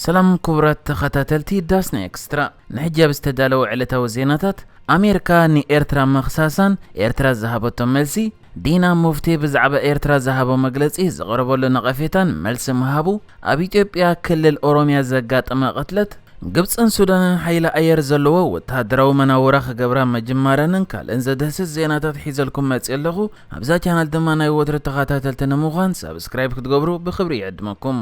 سلام كبرات تخاتلتي داسنا اكسترا نحجب استدالو علتا وزيناتات امريكا ني ايرترا مخصاصا ايرترا زهبتو ملسي دينا مفتي بزعبا ايرترا زهبو مجلسي زغربولو نقفيتان ملس مهابو اب ኢትዮጵያ ክልል ኦሮሚያ ዘጋጠመ ቅትለት ግብፅን ሱዳንን ኃይለ አየር ዘለዎ ወታደራዊ መናወራ ከገብራ መጀመራንን ካልእን ዘደህስስ ዜናታት ሒዘልኩም መጽለኹ አብዛ ቻናል ድማ ናይ ወትሪ ተኸታተልቲ ንምዃን ሰብስክራይብ ክትገብሩ ብኽብሪ ይዕድመኩም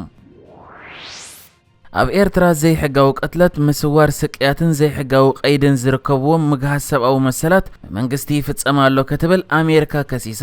ኣብ ኤርትራ ዘይሕጋዊ ቅትለት ምስዋር ስቅያትን ዘይሕጋዊ ቀይድን ዝርከብዎም ምግሃት ሰብኣዊ መሰላት መንግስቲ ይፍጸማሎ ክትብል ኣሜሪካ ከሲሳ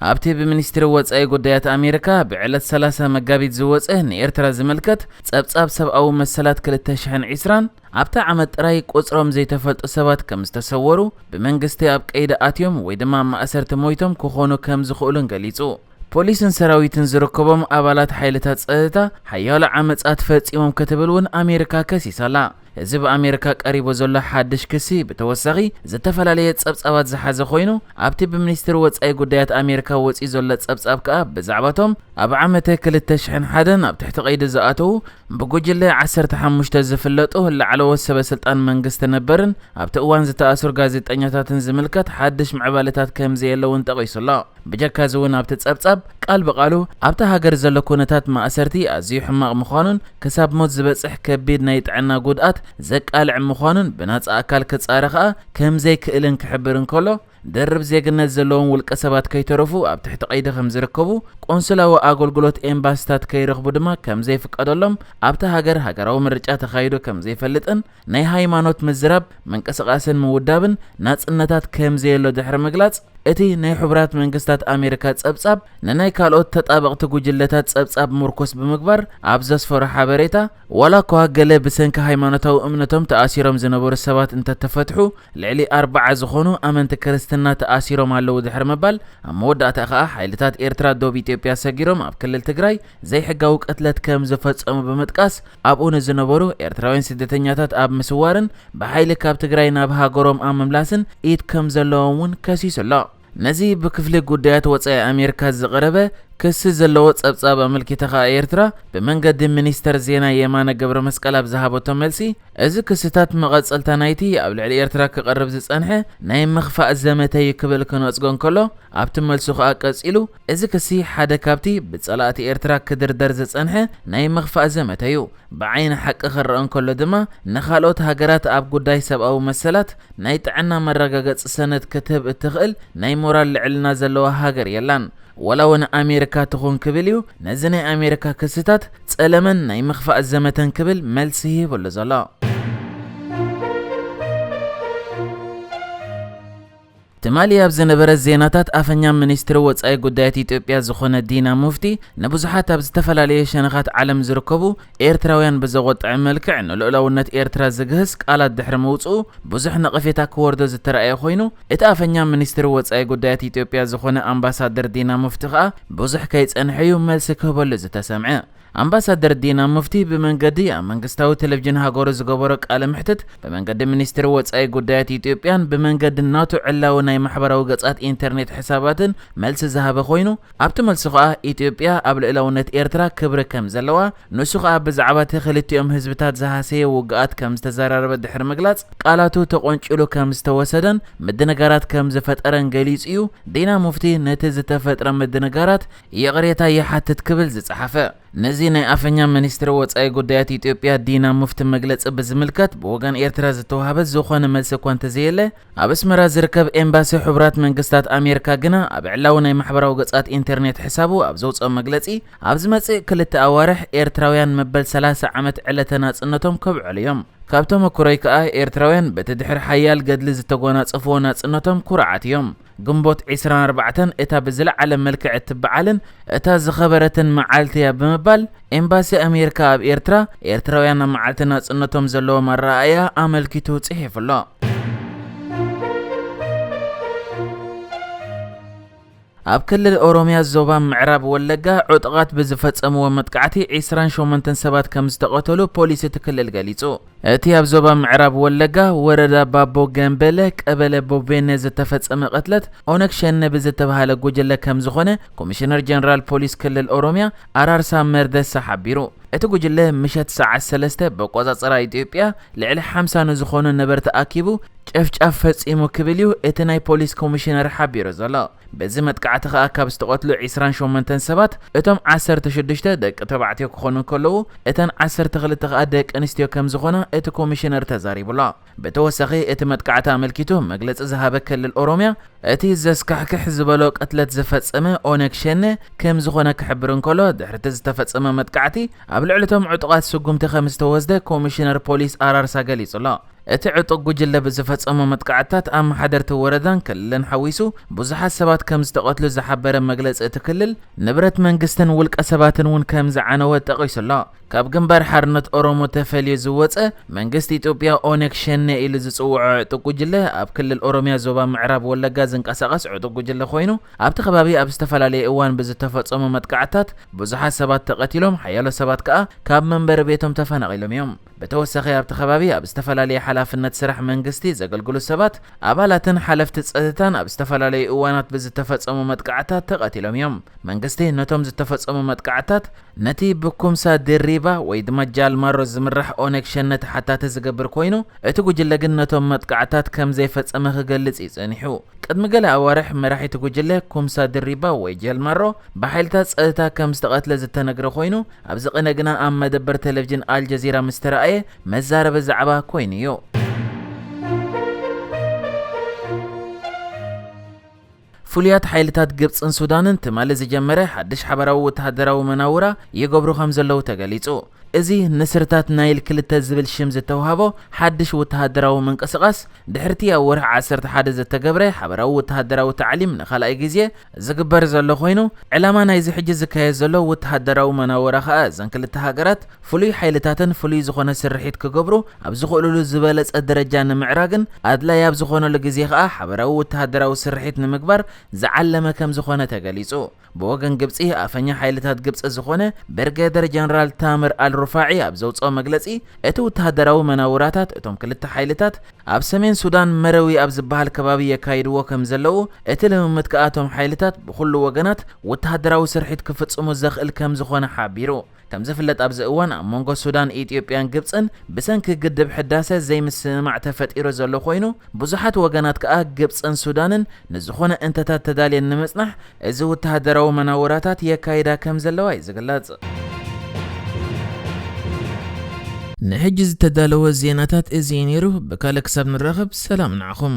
ኣብቲ ብሚኒስትሪ ወጻኢ ጉዳያት ኣሜሪካ ብዕለት 30 መጋቢት ዝወፀ ንኤርትራ ዝምልከት ጸብጻብ ሰብኣዊ መሰላት 2020 ኣብታ ዓመት ጥራይ ቁጽሮም ዘይተፈልጡ ሰባት ከም ዝተሰወሩ ብመንግስቲ ኣብ ቀይዲ ኣትዮም ወይ ድማ ማእሰርቲ ሞይቶም ክኾኑ ከም ዝኽእሉን ገሊጹ ፖሊስን ሰራዊትን ዝርከቦም ኣባላት ሓይልታት ጸጥታ ሓያሎ ዓመጻት ፈጺሞም ክትብልውን ኣሜሪካ ከሲሳላ እዚ በአሜሪካ ቀሪቦ ዘሎ ሓድሽ ክሲ ብተወሳኺ ዝተፈላለየ ጸብጻባት ዝሓዘ ኮይኑ ኣብቲ ብሚኒስትሪ ወጻኢ ጉዳያት ኣሜሪካ ወፂ ዘሎ ጸብጻብ ከኣ ብዛዕባቶም ኣብ ዓመት 2001 ኣብ ትሕቲ ቀይዲ ዝኣተው ብጉጅለ 15 ዝፍለጡ ላዕለዎት ሰበስልጣን መንግስቲ ነበርን ኣብቲ እዋን ዝተኣስሩ ጋዜጠኛታትን ዝምልከት ሓድሽ ምዕባለታት ከም ዘየለውን ጠቒሱላ ብጀካ ዝውን ኣብቲ ጸብጻብ ቃል በቃሉ ኣብታ ሃገር ዘሎ ኩነታት ማእሰርቲ ኣዝዩ ሕማቕ ምዃኑን ክሳብ ሞት ዝበጽሕ ከቢድ ናይ ጥዕና ጉድኣት ዘቃልዕ ምዃኑን ብናጻ ኣካል ክጻረኻ ከም ዘይክእልን ክሕብርን ከሎ ደርብ ዜግነት ዘለዎም ውልቀ ሰባት ከይተረፉ ኣብ ትሕቲ ቀይዲ ከም ዝርከቡ ቆንስላዊ ኣገልግሎት ኤምባሲታት ከይረኽቡ ድማ ከም ዘይፍቀደሎም ኣብታ ሃገር ሃገራዊ ምርጫ ተኻይዱ ከም ዘይፈልጥን ናይ ሃይማኖት ምዝራብ መንቀሳቐስን ምውዳብን ናጽነታት ከም ዘየሎ ድሕሪ ምግላጽ እቲ ናይ ሕቡራት መንግስታት ኣሜሪካ ጸብጻብ ንናይ ካልኦት ተጣበቕቲ ጉጅለታት ጸብጻብ ምርኮስ ብምግባር ኣብ ዘስፈሩ ሓበሬታ ዋላ እኳ ገለ ብሰንኪ ሃይማኖታዊ እምነቶም ተኣሲሮም ዝነበሩ ሰባት እንተተፈትሑ ልዕሊ 40 ዝኾኑ ኣመንቲ ክርስትና ተኣሲሮም ኣለዉ ድሕሪ ምባል ኣብ መወዳእታ ከዓ ሓይልታት ኤርትራ ዶብ ኢትዮጵያ ሰጊሮም ኣብ ክልል ትግራይ ዘይሕጋዊ ቅትለት ከም ዝፈጸሙ ብምጥቃስ ኣብኡ ንዝነበሩ ኤርትራውያን ስደተኛታት ኣብ ምስዋርን ብሓይሊ ካብ ትግራይ ናብ ሃገሮም ኣብ ምምላስን ኢድ ከም ዘለዎም እውን ከሲሱላ ነዚ ብክፍሊ ጉዳያት ወጻኢ ኣሜሪካ ዝቐረበ ክስ ዘለዎ ጸብጻብ ኣመልኪተኻ ኤርትራ ብመንገዲ ሚኒስተር ዜና የማነ ገብረ መስቀል ኣብ ዝሃበቶ መልሲ እዚ ክስታት መቐጸልታ ናይቲ ኣብ ልዕሊ ኤርትራ ክቐርብ ዝጸንሐ ናይ ምኽፋእ ዘመተይ ክብል ክነጽጎን ከሎ ኣብቲ መልሱ ከዓ ቀጺሉ እዚ ክሲ ሓደ ካብቲ ብጸላእቲ ኤርትራ ክድርደር ዝጸንሐ ናይ ምኽፋእ ዘመተዩ ብዓይኒ ሓቂ ክረአን ከሎ ድማ ንኻልኦት ሃገራት ኣብ ጉዳይ ሰብኣዊ መሰላት ናይ ጥዕና መረጋገጺ ሰነድ ክትህብ እትኽእል ናይ ሞራል ልዕልና ዘለዋ ሃገር የላን ወላውን ኣሜሪካ ትኹን ክብል እዩ ነዚ ናይ ኣሜሪካ ክስታት ጸለመን ናይ ምኽፋእ ዘመተን ክብል መልሲ ይህበሉ ዘሎ ትማሊ ኣብ ዝነበረ ዜናታት ኣፈኛ ሚኒስትሪ ወጻኢ ጉዳያት ኢትዮጵያ ዝኾነ ዲና ሙፍቲ ንብዙሓት ኣብ ዝተፈላለየ ሸነኻት ዓለም ዝርከቡ ኤርትራውያን ብዘቆጥዕ መልክዕ ንልኡላውነት ኤርትራ ዝግህስ ቃላት ድሕሪ ምውፅኡ ብዙሕ ነቐፌታ ክወርዶ ዝተረኣየ ኮይኑ እቲ ኣፈኛ ሚኒስትሪ ወጻኢ ጉዳያት ኢትዮጵያ ዝኾነ ኣምባሳደር ዲና ሙፍቲ ከዓ ብዙሕ ከይጸንሐዩ መልሲ ክህበሉ ዝተሰምዐ ኣምባሳደር ዲና ሙፍቲ ብመንገዲ ኣብ መንግስታዊ ቴሌቪዥን ሃገሩ ዝገበሮ ቃለ ምሕትት ብመንገዲ ሚኒስትሪ ወጻኢ ጉዳያት ኢትዮጵያን ብመንገዲ ናቱ ዕላዊ ናይ ማሕበራዊ ገጻት ኢንተርኔት ሕሳባትን መልሲ ዝሃበ ኮይኑ ኣብቲ መልሲ ከዓ ኢትዮጵያ ኣብ ልዕላውነት ኤርትራ ክብሪ ከም ዘለዋ ንሱ ከዓ ብዛዕባ ክልቲኦም ህዝብታት ዝሃሰየ ውግኣት ከም ዝተዘራረበ ድሕሪ ምግላጽ ቃላቱ ተቆንጭሉ ከም ዝተወሰደን ምድነጋራት ከም ዝፈጠረን ገሊጹ እዩ ዲና ሙፍቲ ነቲ ዝተፈጥረ ምድነጋራት የቕሬታ ይሓትት ክብል ዝጸሓፈ ነዚ ናይ ኣፈኛ ሚኒስትሪ ወጻኢ ጉዳያት ኢትዮጵያ ዲና ሙፍቲ መግለጽ ብዝምልከት ብወገን ኤርትራ ዝተዋሃበ ዝኾነ መልሲ እኳ እንተዘየለ ኣብ ኣስመራ ዝርከብ ኤምባሲ ሕቡራት መንግስታት ኣሜሪካ ግና ኣብ ዕላዊ ናይ ማሕበራዊ ገጻት ኢንተርኔት ሕሳቡ ኣብ ዘውፅኦ መግለጺ ኣብ ዝመጽእ 2 ኣዋርሕ ኤርትራውያን መበል 30 ዓመት ዕለተ ናጽነቶም ከብዕሉ እዮም ካብቶም እኩረይ ከዓ ኤርትራውያን በቲ ድሕሪ ሓያል ገድሊ ዝተጎናጸፍዎ ናጽነቶም ኩርዓት እዮም ግንቦት 24 እታ ብዝለዓለ መልክዕ እትበዓልን እታ ዝኸበረትን መዓልቲ እያ ብምባል ኤምባሲ ኣሜሪካ ኣብ ኤርትራ ኤርትራውያን ኣብ መዓልቲ ናጽነቶም ዘለዎም ኣረኣእያ ኣመልኪቱ ጽሒፉሎ ኣብ ክልል ኦሮሚያ ዞባ ምዕራብ ወለጋ ዑጥቃት ብዝፈጸምዎ መጥቃዕቲ 28 ሰባት ከም ዝተቀተሉ ፖሊስ ትክልል ገሊጹ እቲ ኣብ ዞባ ምዕራብ ወለጋ ወረዳ ባቦ ገንበለ ቀበለ ቦቤነ ዝተፈጸመ ቅትለት ኦነግ ሸነ ብዝተባሃለ ጉጅለ ከም ዝኾነ ኮሚሽነር ጀነራል ፖሊስ ክልል ኦሮሚያ ኣራርሳ መርደሳ ሓቢሩ እቲ ጉጅለ ምሸት ሰዓት 3 በቆጻጸራ ኢትዮጵያ ልዕሊ 50 ዝኾኑ ነበርቲ ኣኪቡ ጨፍጫፍ ፈጺሙ ክብል እዩ እቲ ናይ ፖሊስ ኮሚሽነር ሓቢሩ ዘሎ። በዚ መጥቃዕቲ ከዓ ካብ ዝተቆትሉ 28 ሰባት እቶም 16 ደቂ ተባዕትዮ ክኾኑ ከለዉ እተን 12 ከዓ ደቂ ኣንስትዮ ከም ዝኾነ እቲ ኮሚሽነር ተዛሪቡላ። ብተወሳኺ እቲ መጥቃዕቲ ኣመልኪቱ መግለፂ ዝሃበ ክልል ኦሮምያ እቲ ዘስካሕክሕ ዝበሎ ቀትለት ዝፈጸመ ኦነግ ሸኔ ከም ዝኾነ ክሕብር እንከሎ ድሕሪ ዝተፈጸመ መጥቃዕቲ ኣብ ልዕሊቶም ዕጡቓት ስጉምቲ ከም ዝተወስደ ኮሚሽነር ፖሊስ ኣራርሳ ገሊጹሎ። እቲ ዕጡቕ ጉጅለ ብዝፈጸሙ መጥቃዕትታት ኣብ ማሕደርቲ ወረዳን ክልልን ሓዊሱ ብዙሓት ሰባት ከም ዝተቆትሉ ዝሓበረ መግለፂ እቲ ክልል ንብረት መንግስትን ውልቀ ሰባትን እውን ከም ዝዓነወ ጠቒሱሎ። ካብ ግንባር ሓርነት ኦሮሞ ተፈልዩ ዝወፀ መንግስቲ ኢትዮጵያ ኦነግ ሸኔ ኢሉ ዝጽውዖ ዕጡቕ ጉጅለ ኣብ ክልል ኦሮምያ ዞባ ምዕራብ ወለጋ ዝንቀሳቐስ ዕጡቕ ጉጅለ ኮይኑ ኣብቲ ከባቢ ኣብ ዝተፈላለየ እዋን ብዝተፈጸሙ መጥቃዕትታት ብዙሓት ሰባት ተቐቲሎም ሓያሎ ሰባት ከዓ ካብ መንበሪ ቤቶም ተፈናቒሎም እዮም። በተወሳኺ ኣብቲ ከባቢ ኣብ ዝተፈላለየ ሓላፍነት ስራሕ መንግስቲ ዘገልግሉ ሰባት ኣባላትን ሓለፍቲ ፀጥታን ኣብ ዝተፈላለየ እዋናት ብዝተፈጸሙ መጥቃዕትታት ተቐቲሎም እዮም። መንግስቲ ነቶም ዝተፈጸሙ መጥቃዕትታት ነቲ ብኩምሳ ድሪባ ወይ ድማ ጃልማሮ ዝምራሕ ኦነግ ሸኔ ተሓታቲ ዝገብር ኮይኑ እቲ ጉጅለ ግን ነቶም መጥቃዕትታት ከም ዘይፈጸመ ክገልጽ ይጸኒሑ። ቅድሚ ገለ ኣዋርሕ መራሒቲ ጉጅለ ኩምሳ ድሪባ ወይ ጃልማሮ ብሓይልታት ፀጥታ ከም ዝተቐትለ ዝተነገረ ኮይኑ ኣብዚ ቅነ ግና ኣብ መደበር ቴሌቭዥን ኣልጀዚራ ምስ ተረኣየ መዛረበ ዛዕባ ኮይኑ እዩ። ፍሉያት ሓይልታት ግብፅን ሱዳንን ትማሊ ዝጀመረ ሓድሽ ሓበራዊ ወተሃደራዊ መናውራ ይገብሩ ከም ዘለዉ ተገሊጹ። እዚ ንስርታት ናይል ክልተ ዝብል ሽም ዝተዋህቦ ሓድሽ ወተሃደራዊ ምንቅስቓስ ድሕርቲ ኣብ ወርሒ 11 ዝተገብረ ሓበራዊ ወተሃደራዊ ታዕሊም ንኻልኣይ ግዜ ዝግበር ዘሎ ኮይኑ ዕላማ ናይዚ ሕጂ ዝካየድ ዘሎ ወተሃደራዊ መናወራ ከዓ እዘን ክልተ ሃገራት ፍሉይ ሓይልታትን ፍሉይ ዝኾነ ስርሒት ክገብሩ ኣብ ዝኽእልሉ ዝበለፀ ደረጃ ንምዕራግን ኣድላይ ኣብ ዝኾነሉ ግዜ ከዓ ሓበራዊ ወተሃደራዊ ስርሒት ንምግባር ዝዓለመ ከም ዝኾነ ተገሊጹ። ብወገን ግብፂ ኣፈኛ ሓይልታት ግብፂ ዝኾነ ብርጋዴር ጀነራል ታምር አልሩፋዒ ኣብ ዘውፅኦ መግለፂ እቲ ወተሃደራዊ መናውራታት እቶም ክልተ ሓይልታት ኣብ ሰሜን ሱዳን መረዊ ኣብ ዝበሃል ከባቢ የካይድዎ ከም ዘለዉ እቲ ልምምድ ከዓ እቶም ሓይልታት ብኩሉ ወገናት ወተሃደራዊ ስርሒት ክፍጽሙ ዘኽእል ከም ዝኾነ ሓቢሩ። ከም ዝፍለጥ ኣብዚ እዋን ኣብ መንጎ ሱዳን ኢትዮጵያን ግብፅን ብሰንኪ ግድብ ሕዳሴ ዘይምስምማዕ ተፈጢሩ ዘሎ ኮይኑ ብዙሓት ወገናት ከዓ ግብፅን ሱዳንን ንዝኾነ እንተታት ተዳልየን ንምጽናሕ እዚ ወተሃደራዊ መናውራታት የካይዳ ከም ዘለዋ ይዝግለጽ። ንሕጂ ዝተዳለወ ዜናታት እዚ ነይሩ። ብካልእ ክሳብ ንራኸብ ሰላም ንዓኹም።